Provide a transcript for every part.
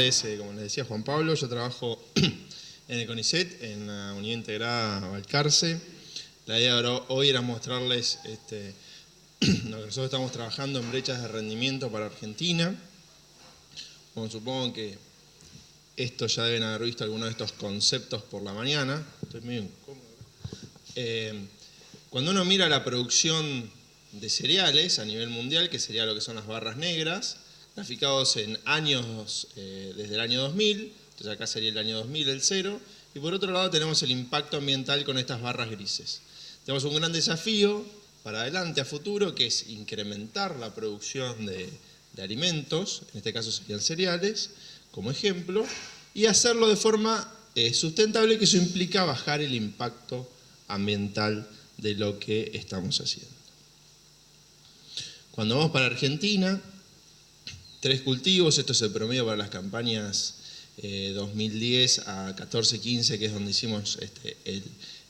es, como les decía Juan Pablo, yo trabajo en el CONICET, en la Unidad Integrada Balcarce. La idea de hoy era mostrarles lo que nosotros estamos trabajando en brechas de rendimiento para Argentina. Bueno, supongo que esto ya deben haber visto algunos de estos conceptos por la mañana. Estoy medio incómodo. Cuando uno mira la producción de cereales a nivel mundial, que sería lo que son las barras negras, graficados en años desde el año 2000, entonces acá sería el año 2000 el cero, y por otro lado tenemos el impacto ambiental con estas barras grises. Tenemos un gran desafío para adelante, a futuro, que es incrementar la producción de alimentos, en este caso serían cereales, como ejemplo, y hacerlo de forma sustentable, que eso implica bajar el impacto ambiental de lo que estamos haciendo. Cuando vamos para Argentina, 3 cultivos, esto es el promedio para las campañas 2010 a 14-15, que es donde hicimos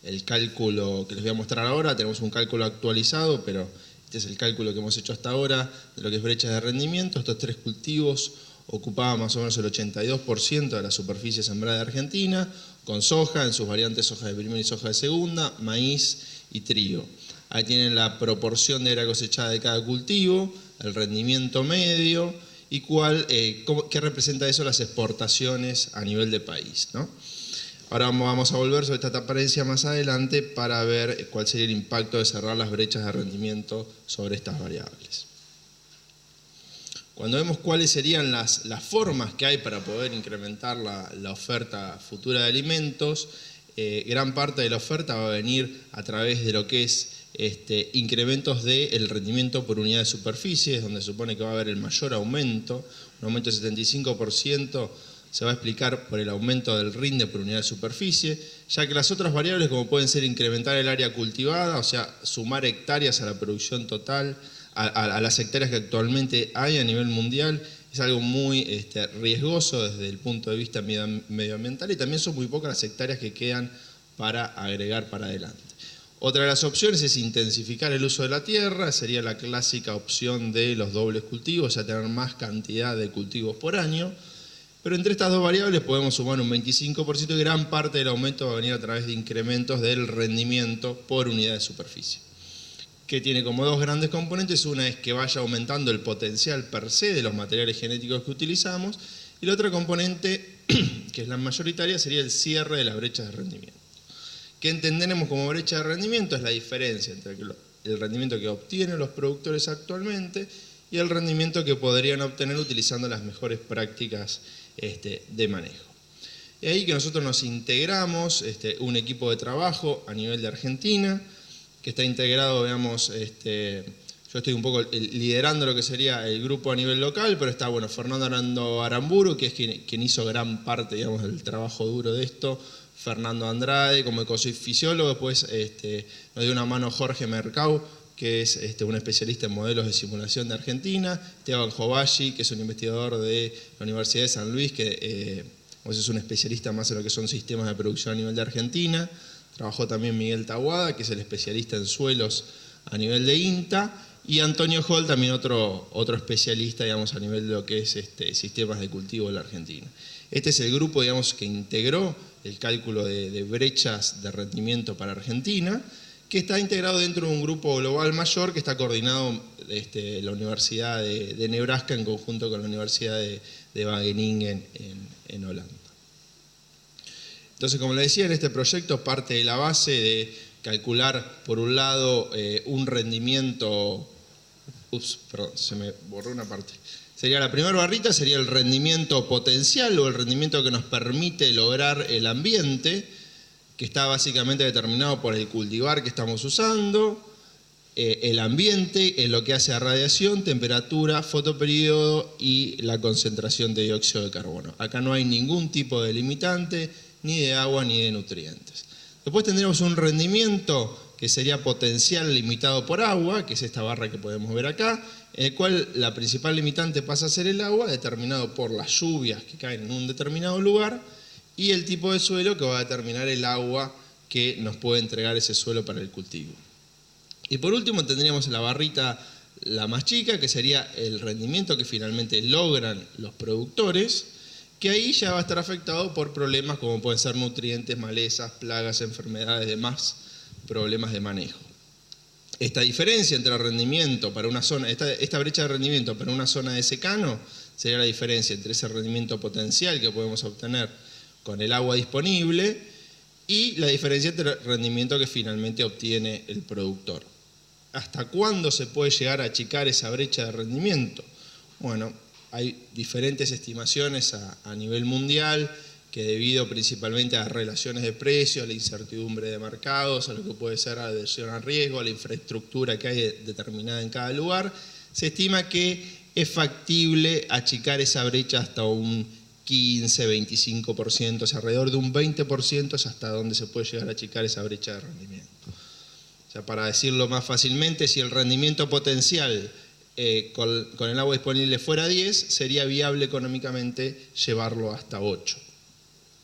el cálculo que les voy a mostrar ahora. Tenemos un cálculo actualizado, pero este es el cálculo que hemos hecho hasta ahora de lo que es brechas de rendimiento. Estos 3 cultivos ocupaban más o menos el 82% de la superficie sembrada de Argentina, con soja, en sus variantes soja de primera y soja de segunda, maíz y trigo. Ahí tienen la proporción de era cosechada de cada cultivo, el rendimiento medio y qué representa eso las exportaciones a nivel de país, ¿no? Ahora vamos a volver sobre esta transparencia más adelante para ver cuál sería el impacto de cerrar las brechas de rendimiento sobre estas variables. Cuando vemos cuáles serían las formas que hay para poder incrementar la oferta futura de alimentos, gran parte de la oferta va a venir a través de lo que es incrementos del rendimiento por unidad de superficie, donde se supone que va a haber el mayor aumento, un aumento del 75%, se va a explicar por el aumento del rinde por unidad de superficie, ya que las otras variables, como pueden ser incrementar el área cultivada, o sea, sumar hectáreas a la producción total, a las hectáreas que actualmente hay a nivel mundial, es algo muy riesgoso desde el punto de vista medioambiental, y también son muy pocas las hectáreas que quedan para agregar para adelante. Otra de las opciones es intensificar el uso de la tierra, sería la clásica opción de los dobles cultivos, o sea, tener más cantidad de cultivos por año. Pero entre estas dos variables podemos sumar un 25% y gran parte del aumento va a venir a través de incrementos del rendimiento por unidad de superficie, que tiene como dos grandes componentes. Una es que vaya aumentando el potencial per se de los materiales genéticos que utilizamos, y la otra componente, que es la mayoritaria, sería el cierre de las brechas de rendimiento. ¿Qué entendemos como brecha de rendimiento? Es la diferencia entre el rendimiento que obtienen los productores actualmente y el rendimiento que podrían obtener utilizando las mejores prácticas de manejo. Y ahí que nosotros nos integramos un equipo de trabajo a nivel de Argentina, que está integrado, digamos, yo estoy un poco liderando lo que sería el grupo a nivel local, pero está, bueno, Fernando Aramburu, que es quien hizo gran parte, digamos, del trabajo duro de esto, Fernando Andrade como ecofisiólogo, después nos dio una mano Jorge Mercau, que es un especialista en modelos de simulación de Argentina, Esteban Jovashi, que es un investigador de la Universidad de San Luis, que es un especialista más en lo que son sistemas de producción a nivel de Argentina. Trabajó también Miguel Tahuada, que es el especialista en suelos a nivel de INTA, y Antonio Hall, también otro especialista, digamos, a nivel de lo que es sistemas de cultivo en la Argentina. Este es el grupo, digamos, que integró el cálculo de brechas de rendimiento para Argentina, que está integrado dentro de un grupo global mayor que está coordinado la Universidad de Nebraska en conjunto con la Universidad de Wageningen en Holanda. Entonces, como les decía, en este proyecto parte de la base de calcular, por un lado, un rendimiento... perdón, se me borró una parte. Sería la primera barrita, sería el rendimiento potencial o el rendimiento que nos permite lograr el ambiente, que está básicamente determinado por el cultivar que estamos usando, el ambiente en lo que hace a radiación, temperatura, fotoperiodo y la concentración de dióxido de carbono. Acá no hay ningún tipo de limitante, ni de agua ni de nutrientes. Después tendríamos un rendimiento que sería potencial limitado por agua, que es esta barra que podemos ver acá, en el cual la principal limitante pasa a ser el agua, determinado por las lluvias que caen en un determinado lugar, y el tipo de suelo que va a determinar el agua que nos puede entregar ese suelo para el cultivo. Y por último tendríamos la barrita, la más chica, que sería el rendimiento que finalmente logran los productores, que ahí ya va a estar afectado por problemas como pueden ser nutrientes, malezas, plagas, enfermedades, demás problemas de manejo. Esta diferencia entre el rendimiento para una zona, esta brecha de rendimiento para una zona de secano sería la diferencia entre ese rendimiento potencial que podemos obtener con el agua disponible y la diferencia entre el rendimiento que finalmente obtiene el productor. ¿Hasta cuándo se puede llegar a achicar esa brecha de rendimiento? Bueno, hay diferentes estimaciones a nivel mundial que debido principalmente a las relaciones de precios, a la incertidumbre de mercados, a lo que puede ser la adhesión al riesgo, a la infraestructura que hay determinada en cada lugar, se estima que es factible achicar esa brecha hasta un 15, 25%, o sea, alrededor de un 20% es hasta donde se puede llegar a achicar esa brecha de rendimiento. O sea, para decirlo más fácilmente, si el rendimiento potencial con el agua disponible fuera 10, sería viable económicamente llevarlo hasta 8.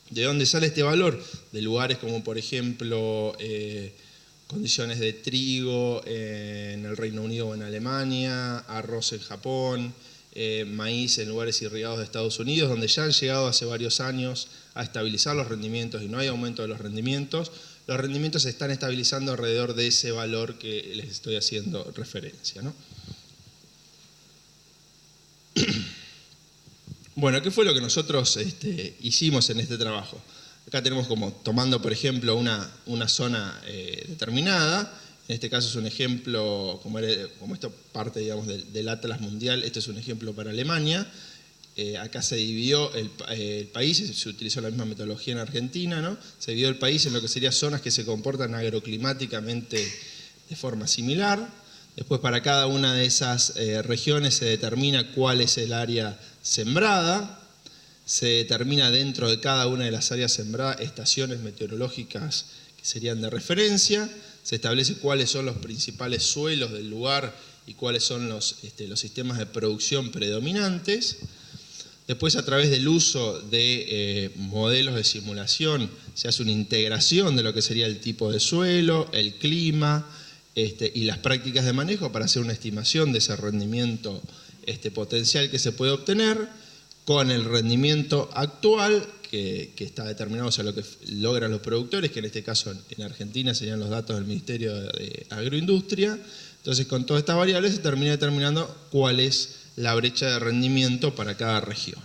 ¿De dónde sale este valor? De lugares como, por ejemplo, condiciones de trigo en el Reino Unido o en Alemania, arroz en Japón, maíz en lugares irrigados de Estados Unidos, donde ya han llegado hace varios años a estabilizar los rendimientos y no hay aumento de los rendimientos. Los rendimientos se están estabilizando alrededor de ese valor que les estoy haciendo referencia, ¿no? Bueno, ¿qué fue lo que nosotros hicimos en este trabajo? Acá tenemos como, tomando por ejemplo una zona determinada, en este caso es un ejemplo, como esto parte digamos del Atlas Mundial, este es un ejemplo para Alemania. Acá se dividió el país, se utilizó la misma metodología en Argentina, ¿no? Se dividió el país en lo que serían zonas que se comportan agroclimáticamente de forma similar. Después para cada una de esas regiones se determina cuál es el área sembrada, se determina dentro de cada una de las áreas sembradas estaciones meteorológicas que serían de referencia, se establece cuáles son los principales suelos del lugar y cuáles son los sistemas de producción predominantes. Después, a través del uso de modelos de simulación, se hace una integración de lo que sería el tipo de suelo, el clima y las prácticas de manejo para hacer una estimación de ese rendimiento potencial que se puede obtener con el rendimiento actual que está determinado, o sea, lo que logran los productores, que en este caso en Argentina serían los datos del Ministerio de Agroindustria. Entonces, con todas estas variables se termina determinando cuál es la brecha de rendimiento para cada región.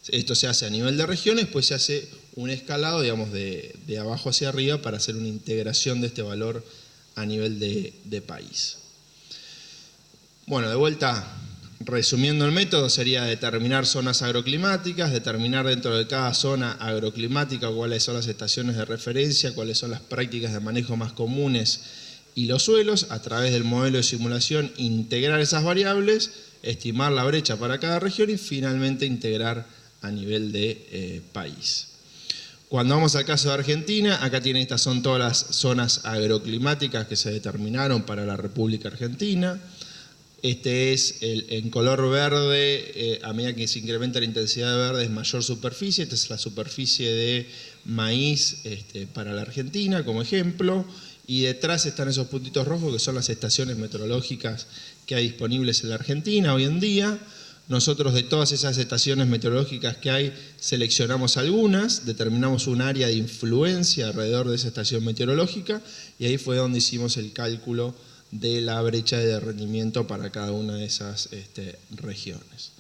Esto se hace a nivel de regiones, después se hace un escalado, digamos, de abajo hacia arriba para hacer una integración de este valor a nivel de país. Bueno, de vuelta, resumiendo el método, sería determinar zonas agroclimáticas, determinar dentro de cada zona agroclimática cuáles son las estaciones de referencia, cuáles son las prácticas de manejo más comunes y los suelos, a través del modelo de simulación integrar esas variables, estimar la brecha para cada región y finalmente integrar a nivel de país. Cuando vamos al caso de Argentina, acá tienen, estas son todas las zonas agroclimáticas que se determinaron para la República Argentina. Este es en color verde, a medida que se incrementa la intensidad de verde es mayor superficie. Esta es la superficie de maíz para la Argentina como ejemplo. Y detrás están esos puntitos rojos que son las estaciones meteorológicas que hay disponibles en la Argentina hoy en día. Nosotros de todas esas estaciones meteorológicas que hay seleccionamos algunas, determinamos un área de influencia alrededor de esa estación meteorológica y ahí fue donde hicimos el cálculo de la brecha de rendimiento para cada una de esas regiones.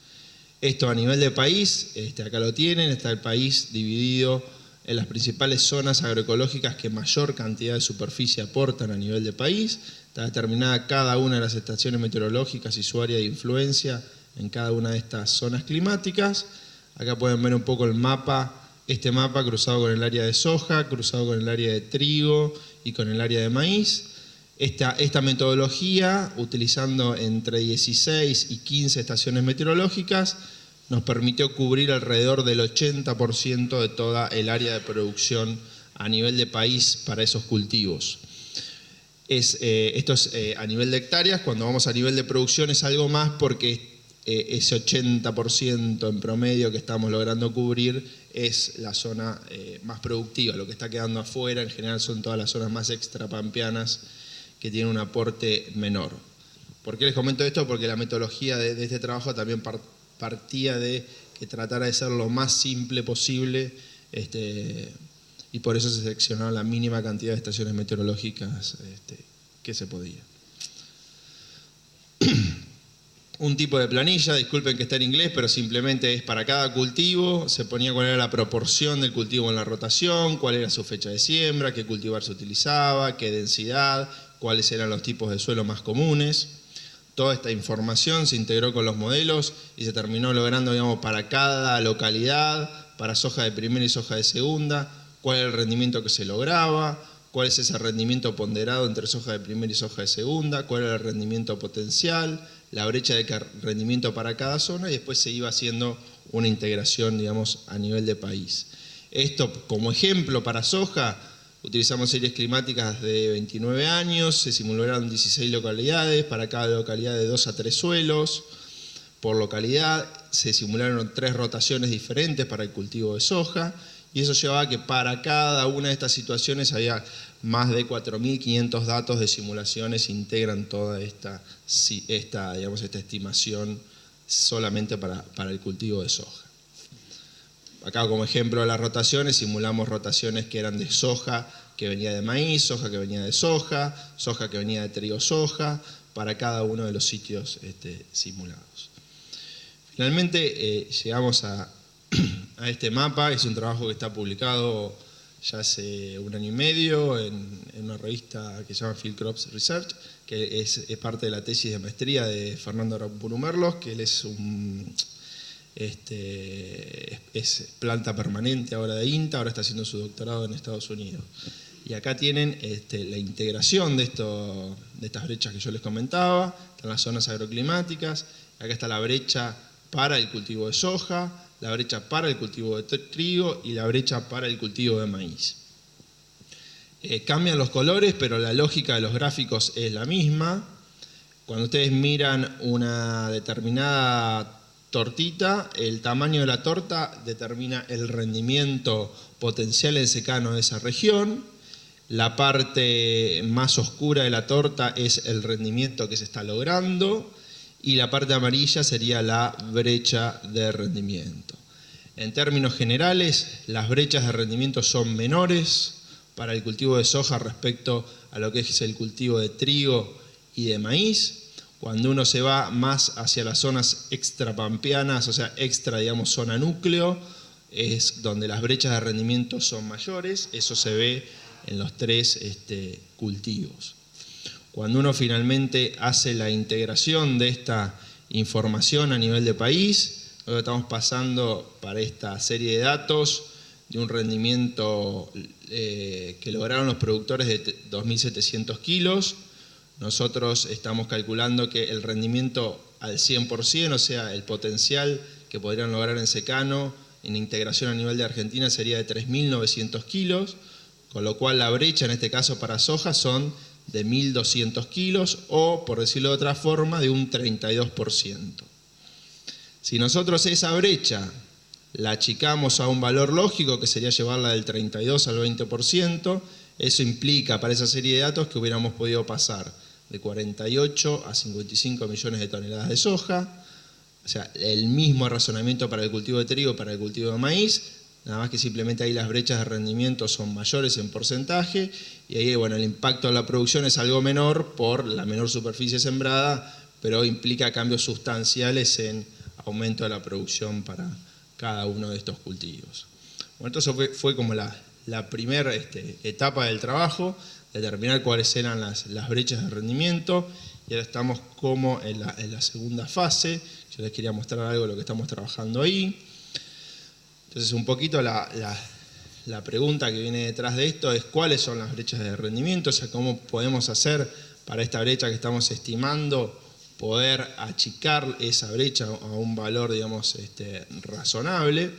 Esto a nivel de país, acá lo tienen, está el país dividido en las principales zonas agroecológicas que mayor cantidad de superficie aportan a nivel de país. Está determinada cada una de las estaciones meteorológicas y su área de influencia en cada una de estas zonas climáticas. Acá pueden ver un poco el mapa, este mapa cruzado con el área de soja, cruzado con el área de trigo y con el área de maíz. Esta metodología, utilizando entre 16 y 15 estaciones meteorológicas, nos permitió cubrir alrededor del 80% de toda el área de producción a nivel de país para esos cultivos. Esto es a nivel de hectáreas. Cuando vamos a nivel de producción es algo más porque ese 80% en promedio que estamos logrando cubrir es la zona más productiva. Lo que está quedando afuera en general son todas las zonas más extrapampeanas que tienen un aporte menor. ¿Por qué les comento esto? Porque la metodología de este trabajo también partía de que tratara de ser lo más simple posible, y por eso se seleccionó la mínima cantidad de estaciones meteorológicas que se podía. Un tipo de planilla, disculpen que está en inglés, pero simplemente es para cada cultivo, se ponía cuál era la proporción del cultivo en la rotación, cuál era su fecha de siembra, qué cultivar se utilizaba, qué densidad, cuáles eran los tipos de suelo más comunes. Toda esta información se integró con los modelos y se terminó logrando, digamos, para cada localidad, para soja de primera y soja de segunda, cuál era el rendimiento que se lograba, cuál es ese rendimiento ponderado entre soja de primera y soja de segunda, cuál era el rendimiento potencial, la brecha de rendimiento para cada zona, y después se iba haciendo una integración, digamos, a nivel de país. Esto, como ejemplo para soja, utilizamos series climáticas de 29 años, se simularon 16 localidades, para cada localidad de 2 a 3 suelos por localidad, se simularon 3 rotaciones diferentes para el cultivo de soja, y eso llevaba a que para cada una de estas situaciones había más de 4.500 datos de simulaciones que integran toda esta estimación solamente para el cultivo de soja. Acá como ejemplo de las rotaciones, simulamos rotaciones que eran de soja que venía de maíz, soja que venía de soja que venía de trigo soja, para cada uno de los sitios simulados. Finalmente llegamos a este mapa. Es un trabajo que está publicado ya hace 1 año y medio en una revista que se llama Field Crops Research, que es parte de la tesis de maestría de Fernando Aramburu Merlos, que él es es planta permanente ahora de INTA, ahora está haciendo su doctorado en Estados Unidos. Y acá tienen la integración de estas brechas que yo les comentaba, están las zonas agroclimáticas, acá está la brecha para el cultivo de soja, la brecha para el cultivo de trigo y la brecha para el cultivo de maíz. Cambian los colores, pero la lógica de los gráficos es la misma. Cuando ustedes miran una determinada tortita, el tamaño de la torta determina el rendimiento potencial en secano de esa región. La parte más oscura de la torta es el rendimiento que se está logrando y la parte amarilla sería la brecha de rendimiento. En términos generales, las brechas de rendimiento son menores para el cultivo de soja respecto a lo que es el cultivo de trigo y de maíz. Cuando uno se va más hacia las zonas extrapampeanas, o sea, digamos, zona núcleo, es donde las brechas de rendimiento son mayores. Eso se ve en los 3 cultivos. Cuando uno finalmente hace la integración de esta información a nivel de país, lo que estamos pasando para esta serie de datos de un rendimiento que lograron los productores de 2.700 kilos. Nosotros estamos calculando que el rendimiento al 100%, o sea, el potencial que podrían lograr en secano en integración a nivel de Argentina sería de 3.900 kilos, con lo cual la brecha en este caso para soja son de 1.200 kilos o, por decirlo de otra forma, de un 32%. Si nosotros esa brecha la achicamos a un valor lógico, que sería llevarla del 32 al 20%, eso implica para esa serie de datos que hubiéramos podido pasar de 48 a 55 millones de toneladas de soja, o sea, el mismo razonamiento para el cultivo de trigo, para el cultivo de maíz, nada más que simplemente ahí las brechas de rendimiento son mayores en porcentaje, y ahí, bueno, el impacto en la producción es algo menor por la menor superficie sembrada, pero implica cambios sustanciales en aumento de la producción para cada uno de estos cultivos. Bueno, entonces fue como la primera etapa del trabajo, determinar cuáles eran las brechas de rendimiento, y ahora estamos como en la segunda fase. Yo les quería mostrar algo de lo que estamos trabajando ahí. Entonces, un poquito la pregunta que viene detrás de esto es cuáles son las brechas de rendimiento, o sea, cómo podemos hacer para esta brecha que estamos estimando poder achicar esa brecha a un valor, digamos, razonable.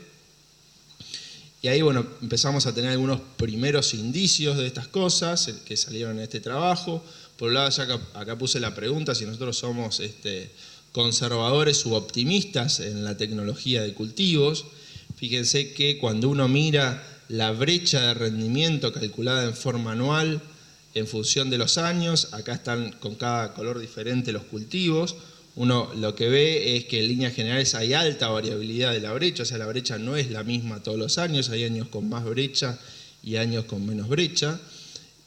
Y ahí, bueno, empezamos a tener algunos primeros indicios de estas cosas que salieron en este trabajo. Por un lado, ya acá puse la pregunta si nosotros somos conservadores u optimistas en la tecnología de cultivos. Fíjense que cuando uno mira la brecha de rendimiento calculada en forma anual en función de los años, acá están con cada color diferente los cultivos. uno lo que ve es que en líneas generales hay alta variabilidad de la brecha, o sea, la brecha no es la misma todos los años, hay años con más brecha y años con menos brecha,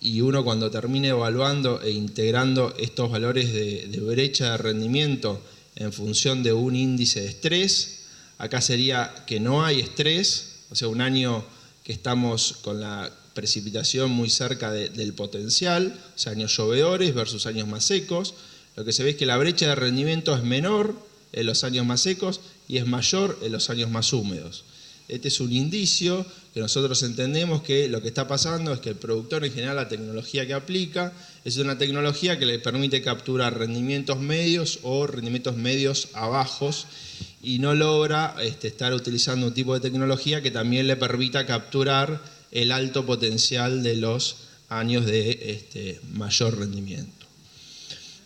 y uno cuando termine evaluando e integrando estos valores de brecha de rendimiento en función de un índice de estrés, acá sería que no hay estrés, o sea, un año que estamos con la precipitación muy cerca del potencial, o sea, años llovedores versus años más secos. Lo que se ve es que la brecha de rendimiento es menor en los años más secos y es mayor en los años más húmedos. Este es un indicio que nosotros entendemos que lo que está pasando es que el productor en general la tecnología que aplica es una tecnología que le permite capturar rendimientos medios o rendimientos medios a bajos y no logra estar utilizando un tipo de tecnología que también le permita capturar el alto potencial de los años de mayor rendimiento.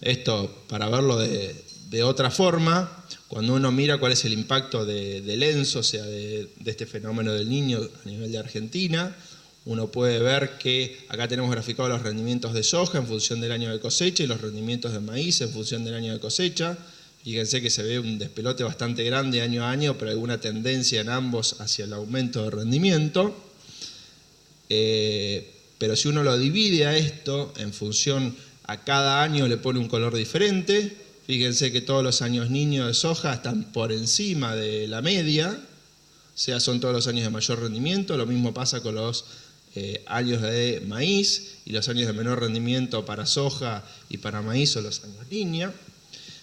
Esto, para verlo de otra forma, cuando uno mira cuál es el impacto del ENSO, o sea, de este fenómeno del Niño a nivel de Argentina, uno puede ver que acá tenemos graficados los rendimientos de soja en función del año de cosecha y los rendimientos de maíz en función del año de cosecha. Fíjense que se ve un despelote bastante grande año a año, pero hay una tendencia en ambos hacia el aumento de rendimiento. Pero si uno lo divide a esto en función, a cada año le pone un color diferente. Fíjense que todos los años niños de soja están por encima de la media, o sea, son todos los años de mayor rendimiento. Lo mismo pasa con los años de maíz, y los años de menor rendimiento para soja y para maíz son los años niña.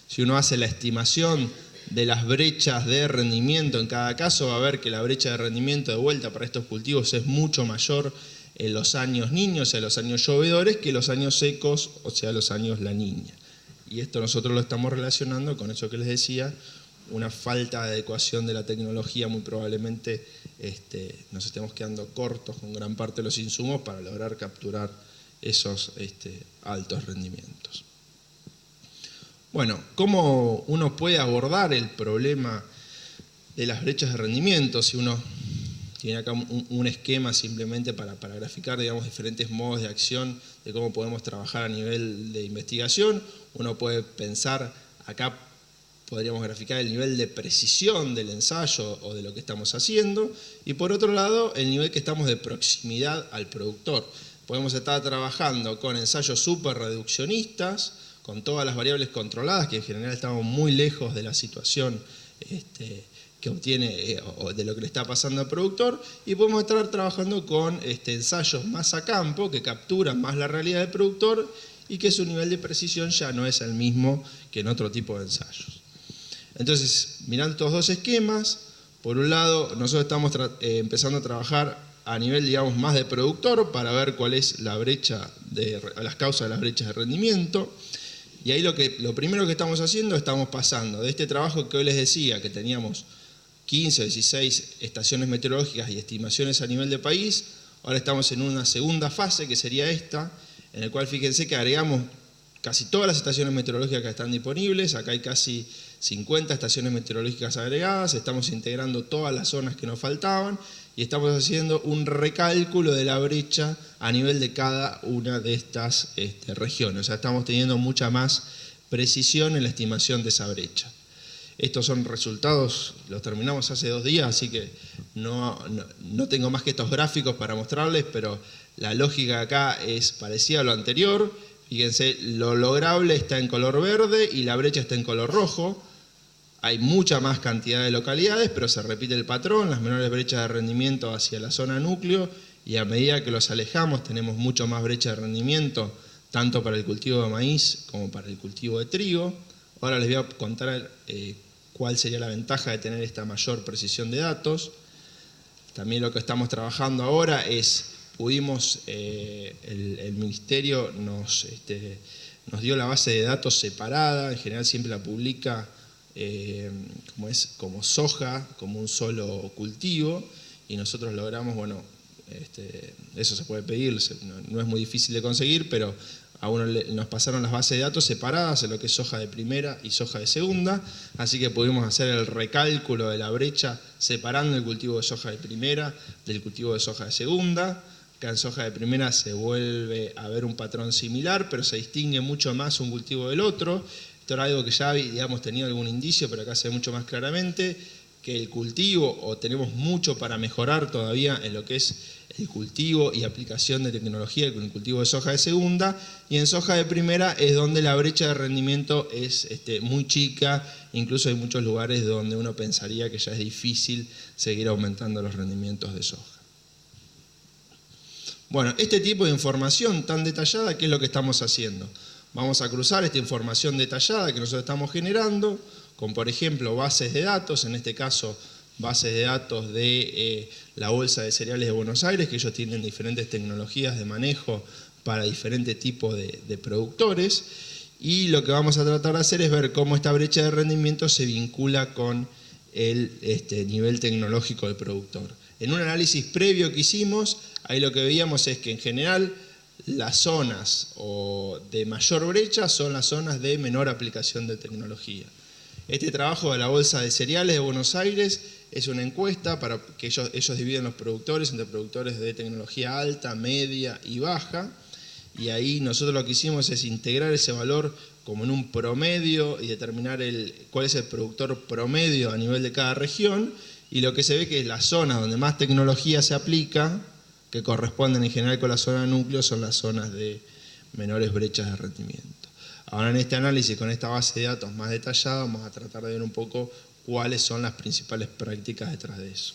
Si uno hace la estimación de las brechas de rendimiento en cada caso, va a ver que la brecha de rendimiento de vuelta para estos cultivos es mucho mayor en los años niños, o sea, los años llovedores, que los años secos, o sea, los años la niña. Y esto nosotros lo estamos relacionando con eso que les decía, una falta de adecuación de la tecnología. Muy probablemente nos estemos quedando cortos con gran parte de los insumos para lograr capturar esos altos rendimientos. Bueno, ¿cómo uno puede abordar el problema de las brechas de rendimiento? Si uno tiene acá un esquema simplemente para graficar, digamos, diferentes modos de acción de cómo podemos trabajar a nivel de investigación, uno puede pensar, acá podríamos graficar el nivel de precisión del ensayo o de lo que estamos haciendo, y por otro lado, el nivel que estamos de proximidad al productor. Podemos estar trabajando con ensayos súper reduccionistas, con todas las variables controladas, que en general estamos muy lejos de la situación que obtiene o de lo que le está pasando al productor, y podemos estar trabajando con ensayos más a campo, que capturan más la realidad del productor y que su nivel de precisión ya no es el mismo que en otro tipo de ensayos. Entonces, mirando estos dos esquemas, por un lado, nosotros estamos empezando a trabajar a nivel, digamos, más de productor para ver cuál es la brecha, las causas de las brechas de rendimiento. Y ahí lo primero que estamos haciendo, estamos pasando de este trabajo que hoy les decía, que teníamos 15 o 16 estaciones meteorológicas y estimaciones a nivel de país, ahora estamos en una segunda fase, que sería esta, en el cual fíjense que agregamos casi todas las estaciones meteorológicas que están disponibles. Acá hay casi 50 estaciones meteorológicas agregadas, estamos integrando todas las zonas que nos faltaban y estamos haciendo un recálculo de la brecha a nivel de cada una de estas regiones. O sea, estamos teniendo mucha más precisión en la estimación de esa brecha. Estos son resultados, los terminamos hace 2 días, así que no tengo más que estos gráficos para mostrarles, pero la lógica acá es parecida a lo anterior. Fíjense, lo lograble está en color verde y la brecha está en color rojo. Hay mucha más cantidad de localidades, pero se repite el patrón, las menores brechas de rendimiento hacia la zona núcleo, y a medida que los alejamos tenemos mucho más brecha de rendimiento, tanto para el cultivo de maíz como para el cultivo de trigo. Ahora les voy a contar cuál sería la ventaja de tener esta mayor precisión de datos. También lo que estamos trabajando ahora es, el Ministerio nos dio la base de datos separada, en general siempre la publica como soja, como un solo cultivo, y nosotros logramos, bueno, eso se puede pedir, no es muy difícil de conseguir, pero a uno nos pasaron las bases de datos separadas en lo que es soja de primera y soja de segunda, así que pudimos hacer el recálculo de la brecha separando el cultivo de soja de primera del cultivo de soja de segunda. Acá en soja de primera se vuelve a ver un patrón similar, pero se distingue mucho más un cultivo del otro. Esto era algo que ya habíamos tenido algún indicio, pero acá se ve mucho más claramente, que el cultivo, o tenemos mucho para mejorar todavía en lo que es el cultivo y aplicación de tecnología con el cultivo de soja de segunda, y en soja de primera es donde la brecha de rendimiento es muy chica, incluso hay muchos lugares donde uno pensaría que ya es difícil seguir aumentando los rendimientos de soja. Bueno, este tipo de información tan detallada, ¿qué es lo que estamos haciendo? Vamos a cruzar esta información detallada que nosotros estamos generando con, por ejemplo, bases de datos, en este caso bases de datos de la Bolsa de Cereales de Buenos Aires, que ellos tienen diferentes tecnologías de manejo para diferentes tipos de productores, y lo que vamos a tratar de hacer es ver cómo esta brecha de rendimiento se vincula con el nivel tecnológico del productor. En un análisis previo que hicimos, ahí lo que veíamos es que en general las zonas de mayor brecha son las zonas de menor aplicación de tecnología. Este trabajo de la Bolsa de Cereales de Buenos Aires es una encuesta para que ellos dividen los productores entre productores de tecnología alta, media y baja, y ahí nosotros lo que hicimos es integrar ese valor como en un promedio y determinar cuál es el productor promedio a nivel de cada región, y lo que se ve que las zonas donde más tecnología se aplica, que corresponden en general con la zona de núcleo, son las zonas de menores brechas de rendimiento. Ahora en este análisis, con esta base de datos más detallada, vamos a tratar de ver un poco cuáles son las principales prácticas detrás de eso.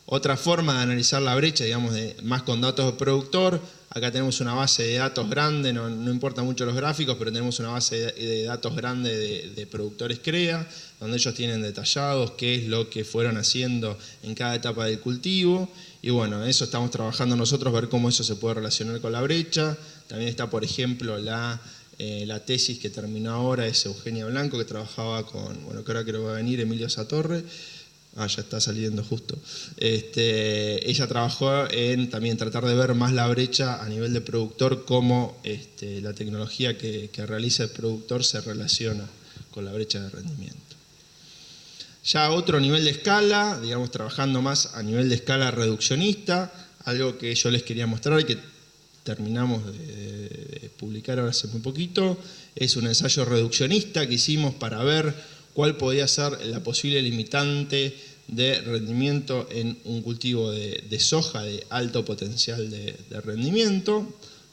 Otra forma de analizar la brecha, digamos, más con datos de productor, acá tenemos una base de datos grande, no importan mucho los gráficos, pero tenemos una base de datos grande de productores CREA, donde ellos tienen detallados qué es lo que fueron haciendo en cada etapa del cultivo, y bueno, eso estamos trabajando nosotros, ver cómo eso se puede relacionar con la brecha. También está, por ejemplo, la tesis que terminó ahora, es Eugenia Blanco, que trabajaba con, bueno, que ahora creo que va a venir Emilio Satorre. Ya está saliendo justo. Ella trabajó en también tratar de ver más la brecha a nivel de productor, cómo la tecnología que realiza el productor se relaciona con la brecha de rendimiento. Ya a otro nivel de escala, digamos trabajando más a nivel de escala reduccionista, algo que yo les quería mostrar y que terminamos de publicar ahora hace muy poquito, es un ensayo reduccionista que hicimos para ver cuál podía ser la posible limitante de rendimiento en un cultivo de soja de alto potencial de rendimiento.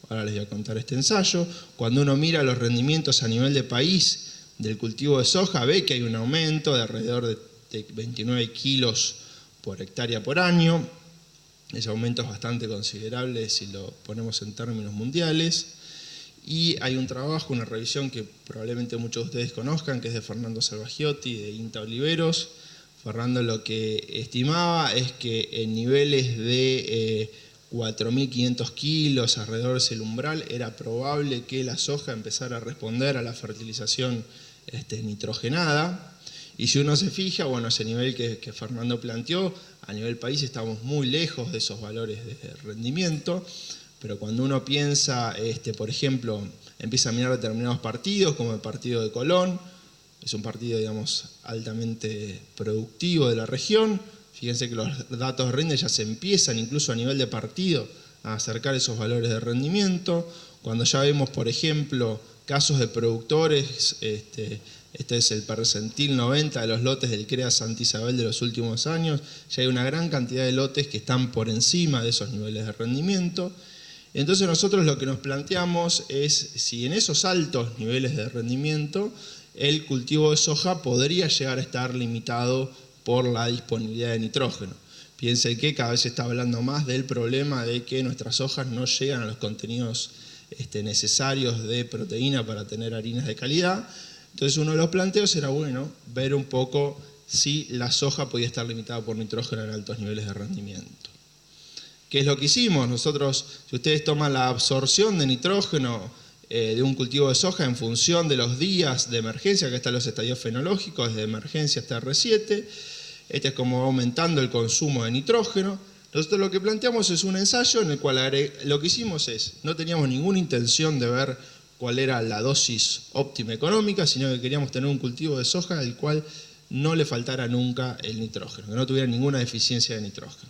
Ahora les voy a contar este ensayo. Cuando uno mira los rendimientos a nivel de país del cultivo de soja, ve que hay un aumento de alrededor de 29 kilos por hectárea por año. Ese aumento es bastante considerable si lo ponemos en términos mundiales. Y hay un trabajo, una revisión que probablemente muchos de ustedes conozcan, que es de Fernando Salvagiotti, de INTA Oliveros. Fernando lo que estimaba es que en niveles de 4.500 kilos, alrededor de ese umbral, era probable que la soja empezara a responder a la fertilización nitrogenada. Y si uno se fija, bueno, ese nivel que Fernando planteó, a nivel país estamos muy lejos de esos valores de rendimiento. Pero cuando uno piensa, por ejemplo, empieza a mirar determinados partidos, como el partido de Colón, es un partido, digamos, altamente productivo de la región. Fíjense que los datos de rinde ya se empiezan, incluso a nivel de partido, a acercar esos valores de rendimiento. Cuando ya vemos, por ejemplo, casos de productores, este es el percentil 90 de los lotes del CREA Santa Isabel de los últimos años, ya hay una gran cantidad de lotes que están por encima de esos niveles de rendimiento. Entonces nosotros lo que nos planteamos es si en esos altos niveles de rendimiento el cultivo de soja podría llegar a estar limitado por la disponibilidad de nitrógeno. Piensen que cada vez se está hablando más del problema de que nuestras hojas no llegan a los contenidos necesarios de proteína para tener harinas de calidad. Entonces uno de los planteos era, bueno, ver un poco si la soja podía estar limitada por nitrógeno en altos niveles de rendimiento. ¿Qué es lo que hicimos? Nosotros, si ustedes toman la absorción de nitrógeno de un cultivo de soja en función de los días de emergencia, acá están los estadios fenológicos, desde emergencia hasta R7, este es como va aumentando el consumo de nitrógeno. Nosotros lo que planteamos es un ensayo en el cual lo que hicimos es, no teníamos ninguna intención de ver cuál era la dosis óptima económica, sino que queríamos tener un cultivo de soja al cual no le faltara nunca el nitrógeno, que no tuviera ninguna deficiencia de nitrógeno.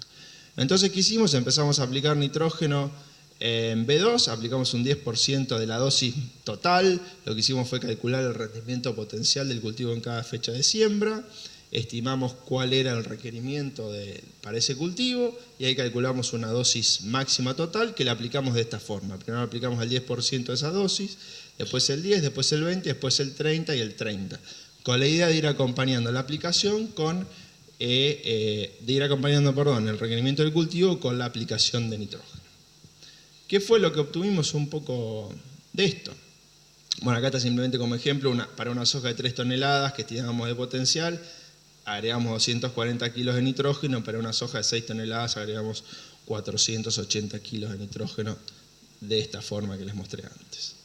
Entonces, ¿qué hicimos? Empezamos a aplicar nitrógeno En B2 aplicamos un 10% de la dosis total. Lo que hicimos fue calcular el rendimiento potencial del cultivo en cada fecha de siembra. Estimamos cuál era el requerimiento para ese cultivo y ahí calculamos una dosis máxima total que la aplicamos de esta forma. Primero aplicamos el 10% de esa dosis, después el 10, después el 20, después el 30 y el 30. Con la idea de ir acompañando la aplicación con el requerimiento del cultivo con la aplicación de nitrógeno. ¿Qué fue lo que obtuvimos un poco de esto? Bueno, acá está simplemente como ejemplo, para una soja de 3 toneladas que estimamos de potencial, agregamos 240 kilos de nitrógeno, para una soja de 6 toneladas agregamos 480 kilos de nitrógeno de esta forma que les mostré antes.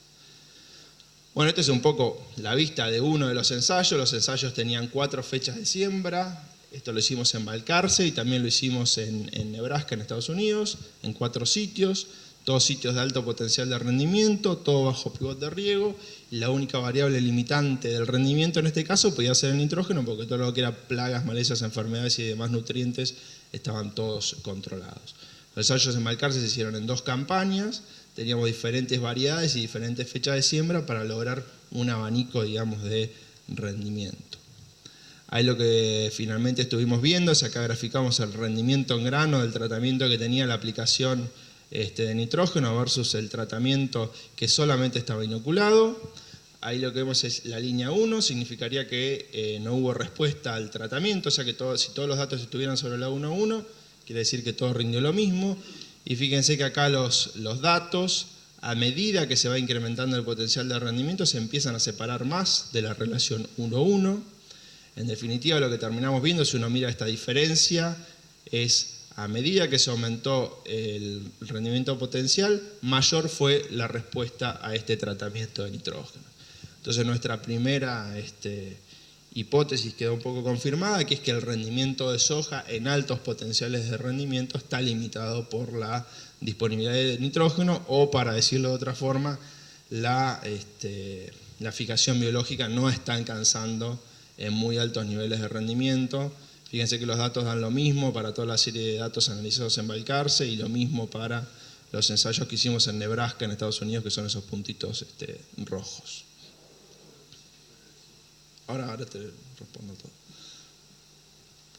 Bueno, esta es un poco la vista de uno de los ensayos. Los ensayos tenían 4 fechas de siembra. Esto lo hicimos en Balcarce y también lo hicimos en Nebraska, en Estados Unidos, en 4 sitios. Todos sitios de alto potencial de rendimiento, todo bajo pivot de riego. Y la única variable limitante del rendimiento en este caso podía ser el nitrógeno, porque todo lo que era plagas, malezas, enfermedades y demás nutrientes estaban todos controlados. Los ensayos en Balcarce se hicieron en 2 campañas, teníamos diferentes variedades y diferentes fechas de siembra para lograr un abanico, digamos, de rendimiento. Ahí lo que finalmente estuvimos viendo es acá graficamos el rendimiento en grano del tratamiento que tenía la aplicación de nitrógeno versus el tratamiento que solamente estaba inoculado. Ahí lo que vemos es la línea 1, significaría que no hubo respuesta al tratamiento, o sea que si todos los datos estuvieran sobre la 1.1, quiere decir que todo rindió lo mismo. Y fíjense que acá los datos, a medida que se va incrementando el potencial de rendimiento, se empiezan a separar más de la relación 1.1. En definitiva, lo que terminamos viendo, si uno mira esta diferencia, es a medida que se aumentó el rendimiento potencial, mayor fue la respuesta a este tratamiento de nitrógeno. Entonces nuestra primera hipótesis quedó un poco confirmada, que es que el rendimiento de soja en altos potenciales de rendimiento está limitado por la disponibilidad de nitrógeno, o para decirlo de otra forma, la fijación biológica no está alcanzando en muy altos niveles de rendimiento. Fíjense que los datos dan lo mismo para toda la serie de datos analizados en Balcarce y lo mismo para los ensayos que hicimos en Nebraska, en Estados Unidos, que son esos puntitos rojos. Ahora te respondo todo.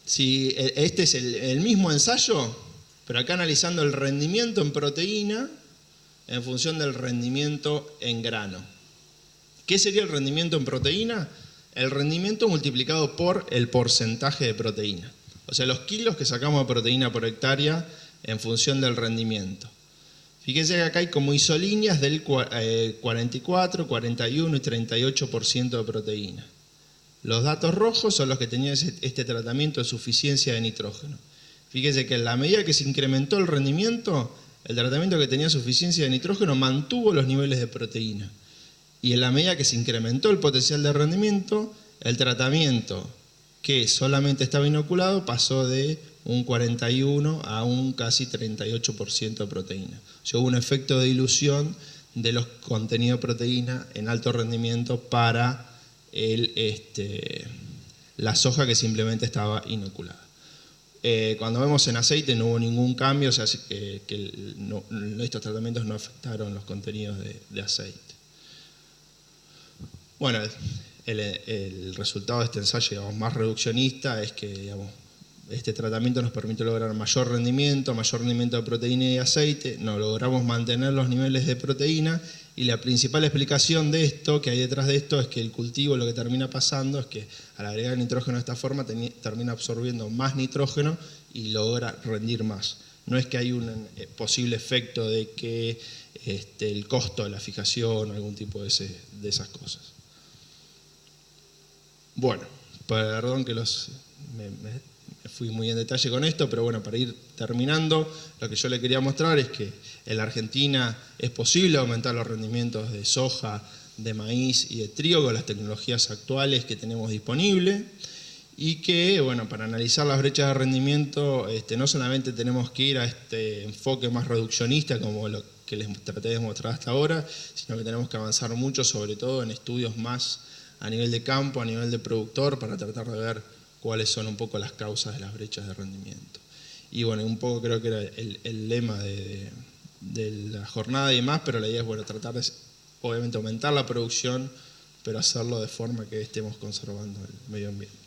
Si este es el mismo ensayo, pero acá analizando el rendimiento en proteína en función del rendimiento en grano. ¿Qué sería el rendimiento en proteína? El rendimiento multiplicado por el porcentaje de proteína. O sea, los kilos que sacamos de proteína por hectárea en función del rendimiento. Fíjense que acá hay como isolíneas del 44, 41 y 38% de proteína. Los datos rojos son los que tenían este tratamiento de suficiencia de nitrógeno. Fíjense que en la medida que se incrementó el rendimiento, el tratamiento que tenía suficiencia de nitrógeno mantuvo los niveles de proteína. Y en la medida que se incrementó el potencial de rendimiento, el tratamiento que solamente estaba inoculado pasó de un 41 a un casi 38% de proteína. O sea, hubo un efecto de dilución de los contenidos de proteína en alto rendimiento para la soja que simplemente estaba inoculada. Cuando vemos en aceite no hubo ningún cambio, o sea que estos tratamientos no afectaron los contenidos de aceite. Bueno, el resultado de este ensayo, digamos, más reduccionista es que, digamos, este tratamiento nos permite lograr mayor rendimiento de proteína y aceite, nos logramos mantener los niveles de proteína, y la principal explicación de esto, que hay detrás de esto, es que el cultivo lo que termina pasando es que al agregar nitrógeno de esta forma termina absorbiendo más nitrógeno y logra rendir más. No es que hay un posible efecto de que el costo de la fijación o algún tipo de esas cosas. Bueno, perdón que me fui muy en detalle con esto, pero bueno, para ir terminando, lo que yo le quería mostrar es que en la Argentina es posible aumentar los rendimientos de soja, de maíz y de trigo con las tecnologías actuales que tenemos disponibles, y que, bueno, para analizar las brechas de rendimiento no solamente tenemos que ir a este enfoque más reduccionista como lo que les traté de mostrar hasta ahora, sino que tenemos que avanzar mucho, sobre todo en estudios más a nivel de campo, a nivel de productor, para tratar de ver cuáles son un poco las causas de las brechas de rendimiento. Y bueno, un poco creo que era el lema de la jornada y demás, pero la idea es, bueno, tratar de, obviamente, aumentar la producción, pero hacerlo de forma que estemos conservando el medio ambiente.